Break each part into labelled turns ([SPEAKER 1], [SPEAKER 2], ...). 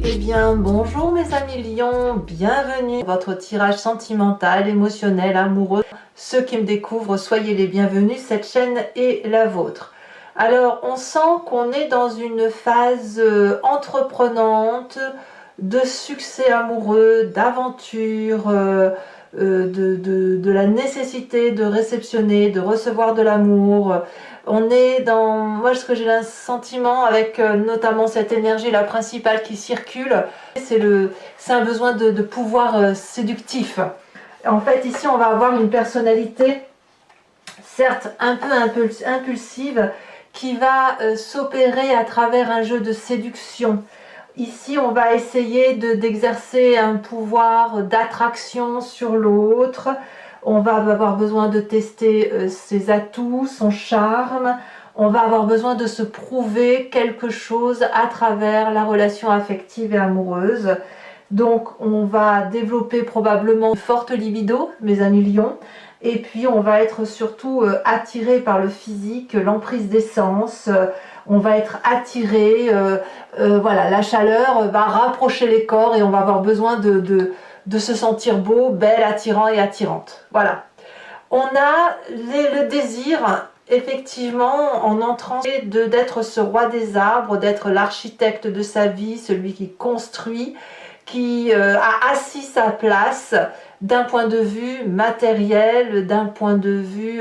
[SPEAKER 1] Eh bien, bonjour mes amis lions, bienvenue dans votre tirage sentimental, émotionnel, amoureux. Ceux qui me découvrent, soyez les bienvenus, cette chaîne est la vôtre. Alors, on sent qu'on est dans une phase entreprenante, de succès amoureux, d'aventure, de la nécessité de réceptionner, de recevoir de l'amour. On est dans, moi ce que j'ai un sentiment avec notamment cette énergie la principale qui circule, c'est un besoin de pouvoir séductif. En fait ici on va avoir une personnalité certes un peu impulsive qui va s'opérer à travers un jeu de séduction. Ici, on va essayer d'exercer un pouvoir d'attraction sur l'autre. On va avoir besoin de tester ses atouts, son charme. On va avoir besoin de se prouver quelque chose à travers la relation affective et amoureuse. Donc, on va développer probablement une forte libido, mes amis lions. Et puis, on va être surtout attiré par le physique, l'emprise des sens. On va être attiré, voilà, la chaleur va rapprocher les corps et on va avoir besoin de se sentir beau, belle, attirant et attirante. Voilà. On a le désir, effectivement, en entrant, d'être ce roi des arbres, d'être l'architecte de sa vie, celui qui construit, qui a assis sa place d'un point de vue matériel, d'un point de vue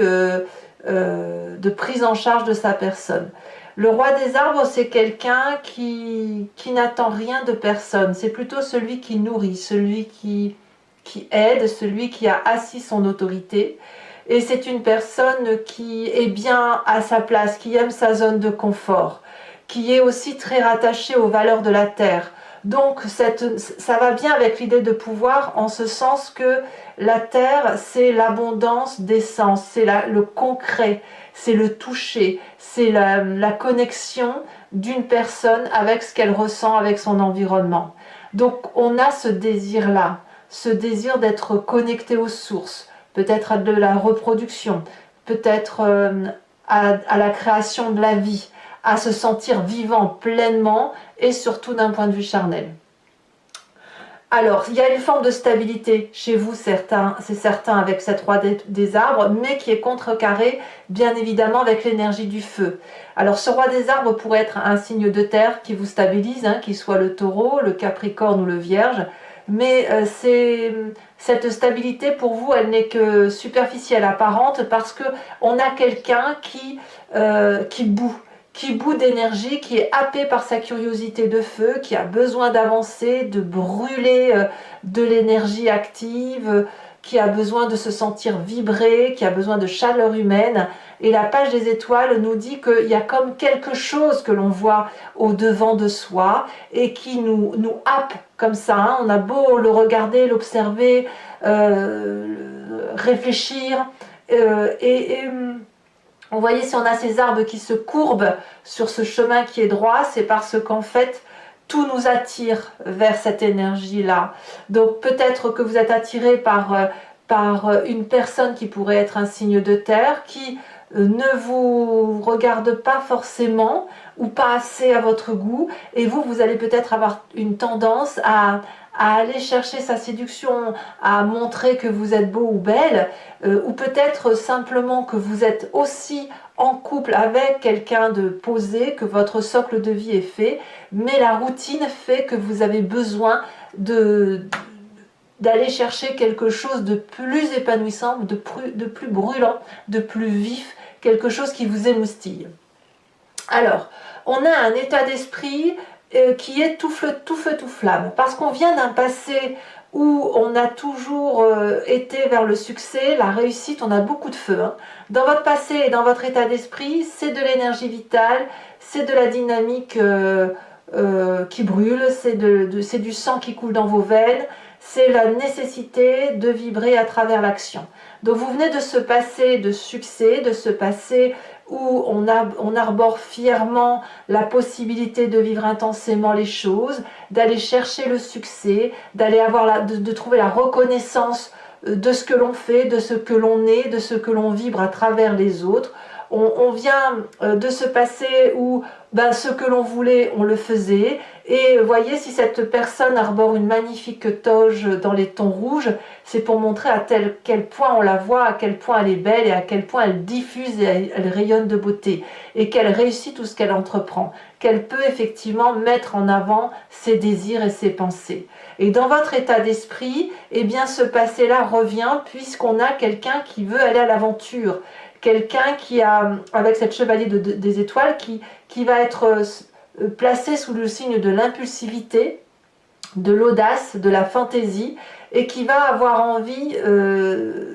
[SPEAKER 1] de prise en charge de sa personne. Le roi des arbres, c'est quelqu'un qui n'attend rien de personne. C'est plutôt celui qui nourrit, celui qui aide, celui qui a assis son autorité. Et c'est une personne qui est bien à sa place, qui aime sa zone de confort, qui est aussi très rattachée aux valeurs de la terre. Donc ça va bien avec l'idée de pouvoir en ce sens que la terre, c'est l'abondance d'essence, c'est le concret, c'est le toucher, c'est la connexion d'une personne avec ce qu'elle ressent, avec son environnement. Donc on a ce désir-là, ce désir d'être connecté aux sources, peut-être à de la reproduction, peut-être à la création de la vie, à se sentir vivant pleinement et surtout d'un point de vue charnel. Alors, il y a une forme de stabilité chez vous, c'est certain, avec cette roi des arbres, mais qui est contrecarrée, bien évidemment, avec l'énergie du feu. Alors, ce roi des arbres pourrait être un signe de terre qui vous stabilise, hein, qu'il soit le taureau, le capricorne ou le vierge, mais cette stabilité, pour vous, elle n'est que superficielle, apparente, parce qu'on a quelqu'un qui bout d'énergie, qui est happé par sa curiosité de feu, qui a besoin d'avancer, de brûler de l'énergie active, qui a besoin de se sentir vibrer, qui a besoin de chaleur humaine. Et la page des étoiles nous dit qu'il y a comme quelque chose que l'on voit au devant de soi et qui nous happe comme ça. Hein. On a beau le regarder, l'observer, réfléchir vous voyez, si on a ces arbres qui se courbent sur ce chemin qui est droit, c'est parce qu'en fait, tout nous attire vers cette énergie-là. Donc peut-être que vous êtes attiré par une personne qui pourrait être un signe de terre, qui ne vous regarde pas forcément ou pas assez à votre goût, et vous allez peut-être avoir une tendance à aller chercher sa séduction, à montrer que vous êtes beau ou belle, ou peut-être simplement que vous êtes aussi en couple avec quelqu'un de posé, que votre socle de vie est fait, mais la routine fait que vous avez besoin d'aller chercher quelque chose de plus épanouissant, de plus brûlant, de plus vif, quelque chose qui vous émoustille. Alors, on a un état d'esprit qui est tout feu, tout flamme, parce qu'on vient d'un passé où on a toujours été vers le succès, la réussite, on a beaucoup de feu. Hein. Dans votre passé et dans votre état d'esprit, c'est de l'énergie vitale, c'est de la dynamique qui brûle, c'est du sang qui coule dans vos veines, c'est la nécessité de vibrer à travers l'action. Donc vous venez de ce passé de succès, de ce passé où on arbore fièrement la possibilité de vivre intensément les choses, d'aller chercher le succès, d'aller de trouver la reconnaissance de ce que l'on fait, de ce que l'on est, de ce que l'on vibre à travers les autres. On vient de ce passé où ben, ce que l'on voulait, on le faisait. Et voyez, si cette personne arbore une magnifique toge dans les tons rouges, c'est pour montrer à quel point on la voit, à quel point elle est belle et à quel point elle diffuse et elle rayonne de beauté. Et qu'elle réussit tout ce qu'elle entreprend. Qu'elle peut effectivement mettre en avant ses désirs et ses pensées. Et dans votre état d'esprit, eh bien ce passé-là revient puisqu'on a quelqu'un qui veut aller à l'aventure. Quelqu'un qui a, avec cette chevalier des étoiles, qui va être placé sous le signe de l'impulsivité, de l'audace, de la fantaisie, et qui va avoir envie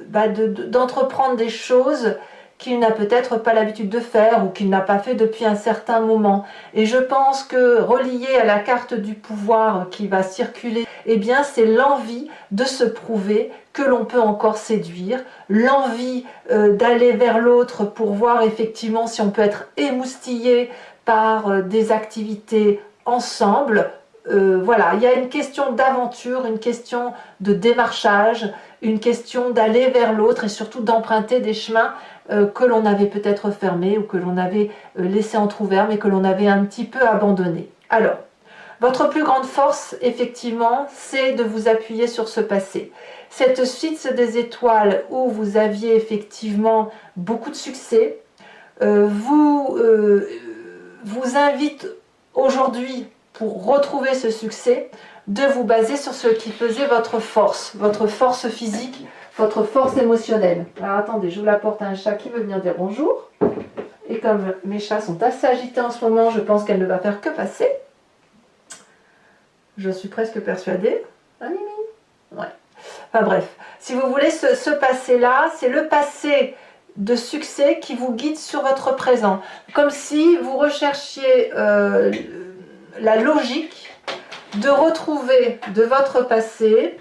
[SPEAKER 1] d'entreprendre des choses qu'il n'a peut-être pas l'habitude de faire ou qu'il n'a pas fait depuis un certain moment. Et je pense que relié à la carte du pouvoir qui va circuler, eh bien c'est l'envie de se prouver que l'on peut encore séduire, l'envie d'aller vers l'autre pour voir effectivement si on peut être émoustillé par des activités ensemble. Voilà, il y a une question d'aventure, une question de démarchage, une question d'aller vers l'autre et surtout d'emprunter des chemins que l'on avait peut-être fermés ou que l'on avait laissés entrouverts mais que l'on avait un petit peu abandonnés. Alors, votre plus grande force, effectivement, c'est de vous appuyer sur ce passé. Cette suite des étoiles où vous aviez effectivement beaucoup de succès, vous invite aujourd'hui, pour retrouver ce succès, de vous baser sur ce qui faisait votre force physique, votre force émotionnelle. Alors attendez, j'ouvre la porte à un chat qui veut venir dire bonjour. Et comme mes chats sont assez agités en ce moment, je pense qu'elle ne va faire que passer. Je suis presque persuadée. Ah, Mimi. Ouais. Enfin bref, si vous voulez, ce passé-là, c'est le passé de succès qui vous guide sur votre présent. Comme si vous recherchiez la logique de retrouver de votre passé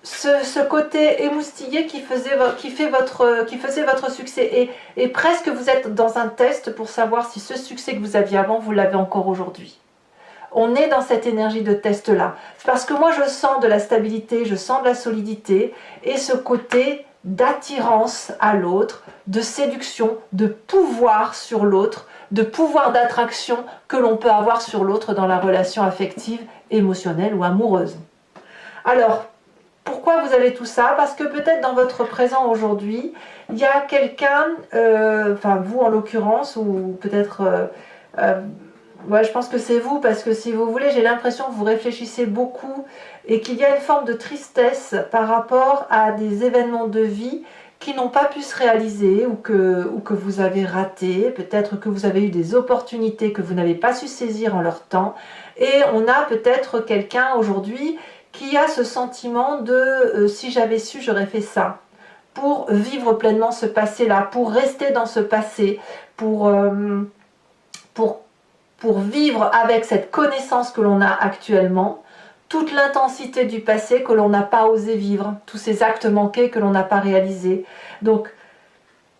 [SPEAKER 1] ce côté émoustillé qui faisait votre succès. Et presque vous êtes dans un test pour savoir si ce succès que vous aviez avant, vous l'avez encore aujourd'hui. On est dans cette énergie de test-là. C'est parce que moi, je sens de la stabilité, je sens de la solidité et ce côté d'attirance à l'autre, de séduction, de pouvoir sur l'autre, de pouvoir d'attraction que l'on peut avoir sur l'autre dans la relation affective, émotionnelle ou amoureuse. Alors, pourquoi vous avez tout ça? Parce que peut-être dans votre présent aujourd'hui, il y a quelqu'un, enfin vous en l'occurrence, ou peut-être... ouais, je pense que c'est vous, parce que si vous voulez, j'ai l'impression que vous réfléchissez beaucoup et qu'il y a une forme de tristesse par rapport à des événements de vie qui n'ont pas pu se réaliser ou que vous avez raté, peut-être que vous avez eu des opportunités que vous n'avez pas su saisir en leur temps. Et on a peut-être quelqu'un aujourd'hui qui a ce sentiment de si j'avais su, j'aurais fait ça. Pour vivre pleinement ce passé-là, pour rester dans ce passé, pour vivre avec cette connaissance que l'on a actuellement, toute l'intensité du passé que l'on n'a pas osé vivre, tous ces actes manqués que l'on n'a pas réalisés. Donc,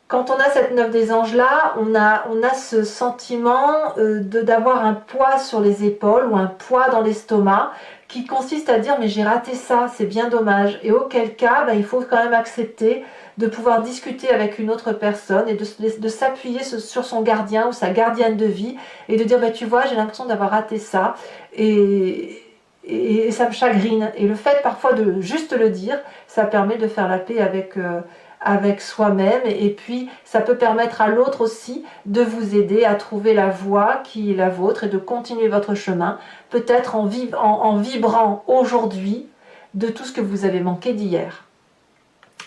[SPEAKER 1] quand on a cette 9 des anges là, on a ce sentiment d'avoir un poids sur les épaules ou un poids dans l'estomac qui consiste à dire mais j'ai raté ça, c'est bien dommage. Et auquel cas, il faut quand même accepter de pouvoir discuter avec une autre personne et de s'appuyer sur son gardien ou sa gardienne de vie et de dire tu vois, j'ai l'impression d'avoir raté ça et ça me chagrine. Et le fait parfois de juste le dire, ça permet de faire la paix avec soi-même et puis ça peut permettre à l'autre aussi de vous aider à trouver la voie qui est la vôtre et de continuer votre chemin, peut-être en vibrant aujourd'hui de tout ce que vous avez manqué d'hier.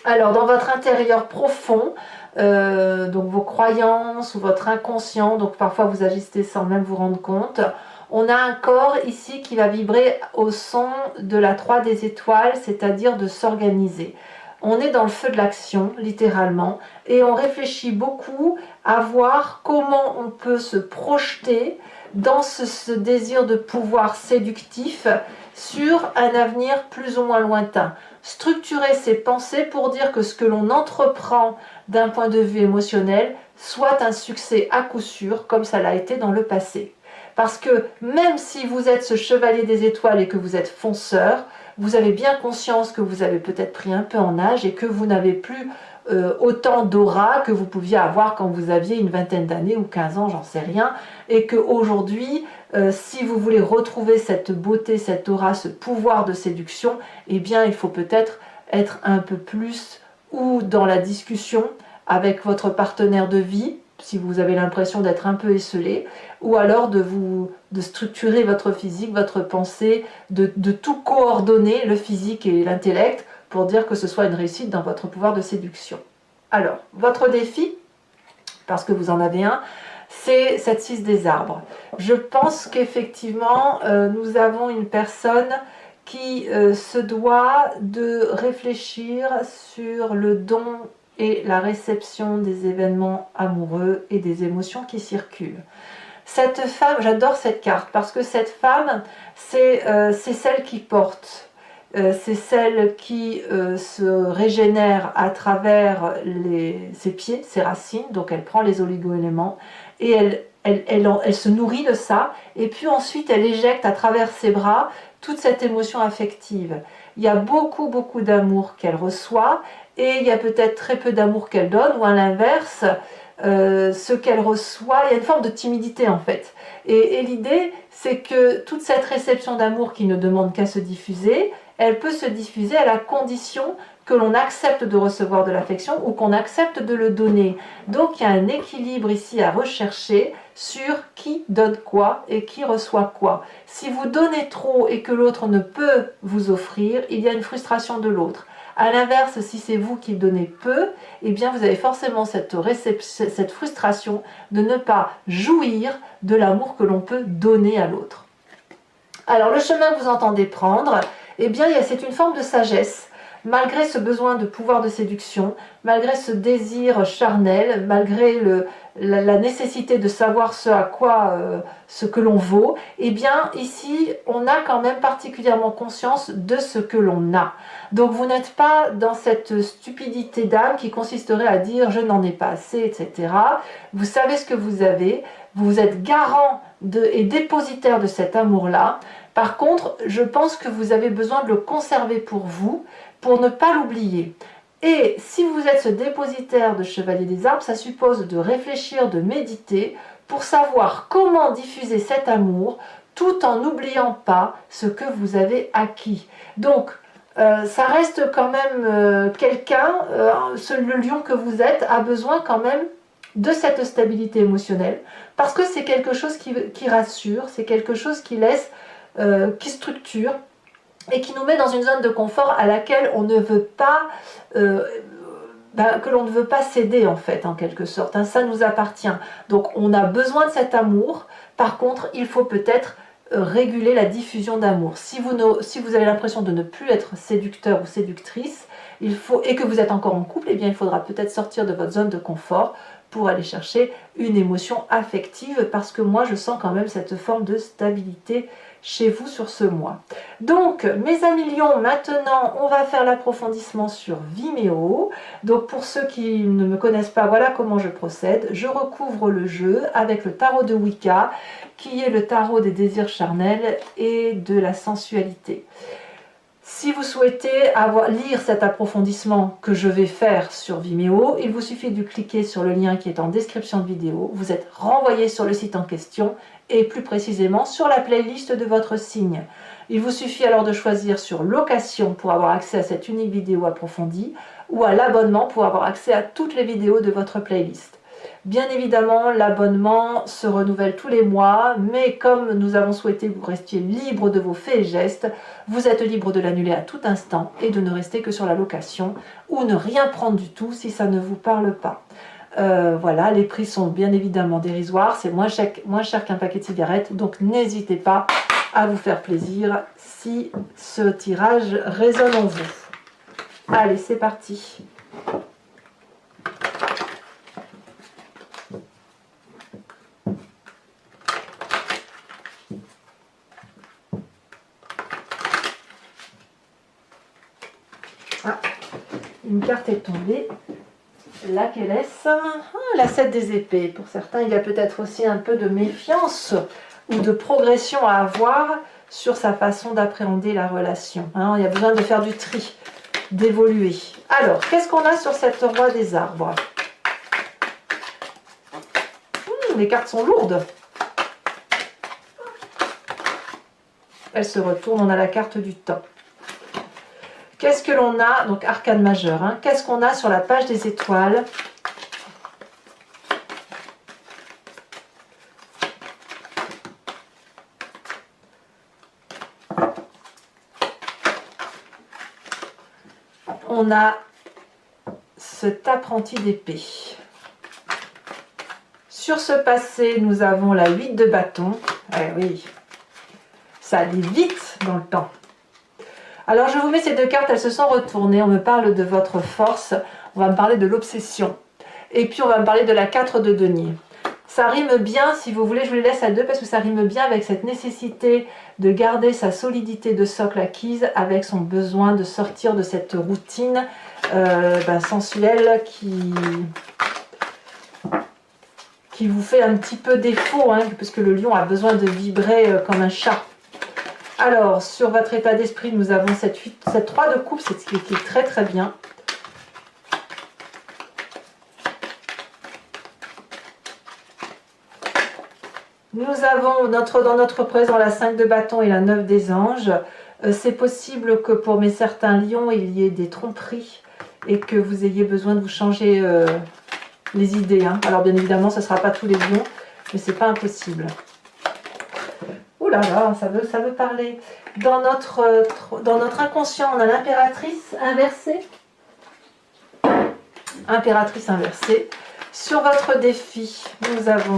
[SPEAKER 1] Alors dans votre intérieur profond, donc vos croyances ou votre inconscient, donc parfois vous agissez sans même vous rendre compte, on a un corps ici qui va vibrer au son de la 3 des étoiles, c'est-à-dire de s'organiser. On est dans le feu de l'action, littéralement, et on réfléchit beaucoup à voir comment on peut se projeter dans ce désir de pouvoir séductif sur un avenir plus ou moins lointain. Structurer ses pensées pour dire que ce que l'on entreprend d'un point de vue émotionnel soit un succès à coup sûr, comme ça l'a été dans le passé. Parce que même si vous êtes ce chevalier des étoiles et que vous êtes fonceur, vous avez bien conscience que vous avez peut-être pris un peu en âge et que vous n'avez plus autant d'aura que vous pouviez avoir quand vous aviez une vingtaine d'années ou 15 ans, j'en sais rien, et qu'aujourd'hui, si vous voulez retrouver cette beauté, cette aura, ce pouvoir de séduction, eh bien il faut peut-être être un peu plus ou dans la discussion avec votre partenaire de vie, si vous avez l'impression d'être un peu esselé, ou alors de structurer votre physique, votre pensée, de tout coordonner, le physique et l'intellect, pour dire que ce soit une réussite dans votre pouvoir de séduction. Alors, votre défi, parce que vous en avez un, c'est cette 6 des arbres. Je pense qu'effectivement, nous avons une personne qui se doit de réfléchir sur le don et la réception des événements amoureux et des émotions qui circulent. Cette femme, j'adore cette carte, parce que cette femme, c'est celle qui porte. C'est celle qui se régénère à travers ses pieds, ses racines, donc elle prend les oligo-éléments et elle se nourrit de ça, et puis ensuite elle éjecte à travers ses bras toute cette émotion affective. Il y a beaucoup d'amour qu'elle reçoit, et il y a peut-être très peu d'amour qu'elle donne, ou à l'inverse, ce qu'elle reçoit, il y a une forme de timidité en fait. Et l'idée, c'est que toute cette réception d'amour qui ne demande qu'à se diffuser, elle peut se diffuser à la condition que l'on accepte de recevoir de l'affection ou qu'on accepte de le donner. Donc il y a un équilibre ici à rechercher sur qui donne quoi et qui reçoit quoi. Si vous donnez trop et que l'autre ne peut vous offrir, il y a une frustration de l'autre. A l'inverse, si c'est vous qui donnez peu, eh bien vous avez forcément cette frustration de ne pas jouir de l'amour que l'on peut donner à l'autre. Alors le chemin que vous entendez prendre, eh bien c'est une forme de sagesse. Malgré ce besoin de pouvoir de séduction, malgré ce désir charnel, malgré la nécessité de savoir ce que l'on vaut, eh bien ici on a quand même particulièrement conscience de ce que l'on a. Donc vous n'êtes pas dans cette stupidité d'âme qui consisterait à dire je n'en ai pas assez, etc. Vous savez ce que vous avez, vous êtes garant et dépositaire de cet amour-là. Par contre, je pense que vous avez besoin de le conserver pour vous, pour ne pas l'oublier. Et si vous êtes ce dépositaire de Chevalier des Arbres, ça suppose de réfléchir, de méditer, pour savoir comment diffuser cet amour, tout en n'oubliant pas ce que vous avez acquis. Donc, ça reste quand même quelqu'un, le lion que vous êtes, a besoin quand même de cette stabilité émotionnelle, parce que c'est quelque chose qui rassure, c'est quelque chose qui laisse, qui structure, et qui nous met dans une zone de confort à laquelle on ne veut pas, que l'on ne veut pas céder en fait, en quelque sorte. Hein, ça nous appartient. Donc on a besoin de cet amour. Par contre, il faut peut-être réguler la diffusion d'amour. Si vous avez l'impression de ne plus être séducteur ou séductrice, et que vous êtes encore en couple, eh bien il faudra peut-être sortir de votre zone de confort pour aller chercher une émotion affective, parce que moi je sens quand même cette forme de stabilité chez vous sur ce mois. Donc mes amis lions, maintenant on va faire l'approfondissement sur Vimeo. Donc pour ceux qui ne me connaissent pas, voilà comment je procède. Je recouvre le jeu avec le tarot de Wicca, qui est le tarot des désirs charnels et de la sensualité. Si vous souhaitez lire cet approfondissement que je vais faire sur Vimeo, il vous suffit de cliquer sur le lien qui est en description de vidéo. Vous êtes renvoyé sur le site en question et plus précisément sur la playlist de votre signe. Il vous suffit alors de choisir sur location pour avoir accès à cette unique vidéo approfondie, ou à l'abonnement pour avoir accès à toutes les vidéos de votre playlist. Bien évidemment, l'abonnement se renouvelle tous les mois, mais comme nous avons souhaité que vous restiez libre de vos faits et gestes, vous êtes libre de l'annuler à tout instant et de ne rester que sur la location, ou ne rien prendre du tout si ça ne vous parle pas. Voilà, les prix sont bien évidemment dérisoires, c'est moins cher qu'un paquet de cigarettes, donc n'hésitez pas à vous faire plaisir si ce tirage résonne en vous. Allez, c'est parti. Ah, une carte est tombée. Laquelle est-ce? La 7 des épées. Pour certains, il y a peut-être aussi un peu de méfiance ou de progression à avoir sur sa façon d'appréhender la relation. Hein, il y a besoin de faire du tri. d'évoluer. Alors, qu'est-ce qu'on a sur cette roi des arbres? Les cartes sont lourdes. Elles se retournent, on a la carte du temps. Qu'est-ce que l'on a? Donc, arcane majeur. Hein. Qu'est-ce qu'on a sur la page des étoiles? On a cet apprenti d'épée. Sur ce passé, nous avons la 8 de bâton. Eh oui, ça allait vite dans le temps. Alors, je vous mets ces deux cartes, elles se sont retournées. On me parle de votre force, on va me parler de l'obsession. Et puis, on va me parler de la 4 de denier. Ça rime bien, si vous voulez, je vous les laisse à deux parce que ça rime bien avec cette nécessité de garder sa solidité de socle acquise avec son besoin de sortir de cette routine sensuelle qui vous fait un petit peu défaut, hein, parce que le lion a besoin de vibrer comme un chat. Alors, sur votre état d'esprit, nous avons cette 3 de coupe, c'est ce qui est très très bien. Nous avons dans notre présent la 5 de bâton et la 9 des anges. C'est possible que pour certains lions, il y ait des tromperies et que vous ayez besoin de vous changer les idées. Hein. Alors bien évidemment, ce ne sera pas tous les lions, mais c'est pas impossible. Ouh là là, ça veut parler. Dans notre inconscient, on a l'impératrice inversée. Impératrice inversée. Sur votre défi, nous avons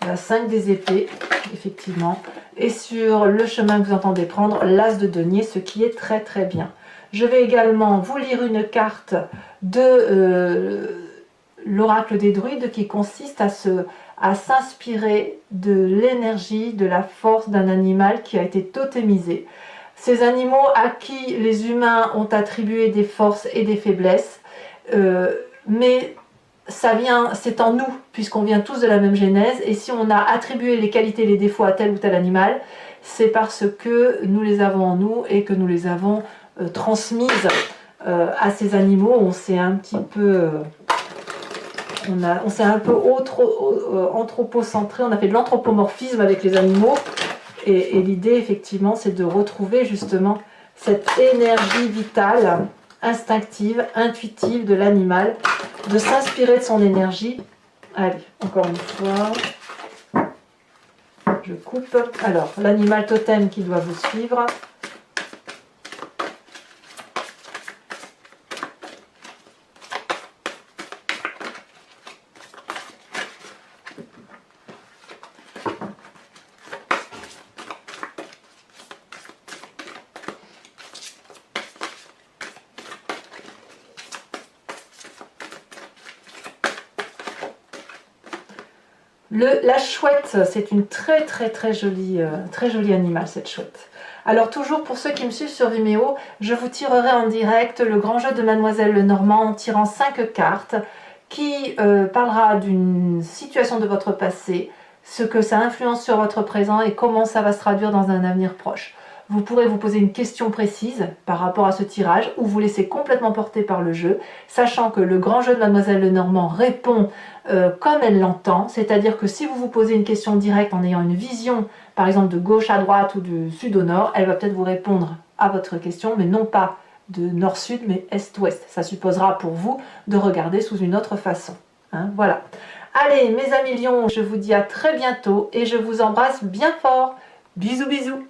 [SPEAKER 1] la 5 des épées, effectivement. Et sur le chemin que vous entendez prendre, l'as de denier, ce qui est très très bien. Je vais également vous lire une carte de l'oracle des druides qui consiste à s'inspirer de l'énergie, de la force d'un animal qui a été totémisé. Ces animaux à qui les humains ont attribué des forces et des faiblesses, mais ça vient, c'est en nous, puisqu'on vient tous de la même genèse, et si on a attribué les qualités et les défauts à tel ou tel animal, c'est parce que nous les avons en nous et que nous les avons transmises à ces animaux. On s'est un petit peu... on s'est un peu anthropocentré, on a fait de l'anthropomorphisme avec les animaux, et l'idée effectivement c'est de retrouver justement cette énergie vitale, instinctive, intuitive de l'animal, de s'inspirer de son énergie. Allez, encore une fois, je coupe. Alors, l'animal totem qui doit vous suivre. La chouette, c'est une très jolie animal, cette chouette. Alors toujours pour ceux qui me suivent sur Vimeo, je vous tirerai en direct le grand jeu de Mademoiselle Lenormand en tirant 5 cartes qui parlera d'une situation de votre passé, ce que ça influence sur votre présent et comment ça va se traduire dans un avenir proche. Vous pourrez vous poser une question précise par rapport à ce tirage ou vous laisser complètement porter par le jeu, sachant que le grand jeu de Mademoiselle Lenormand répond comme elle l'entend, c'est-à-dire que si vous vous posez une question directe en ayant une vision, par exemple de gauche à droite ou du sud au nord, elle va peut-être vous répondre à votre question, mais non pas de nord-sud, mais est-ouest. Ça supposera pour vous de regarder sous une autre façon. Hein, voilà. Allez, mes amis lions, je vous dis à très bientôt et je vous embrasse bien fort. Bisous, bisous.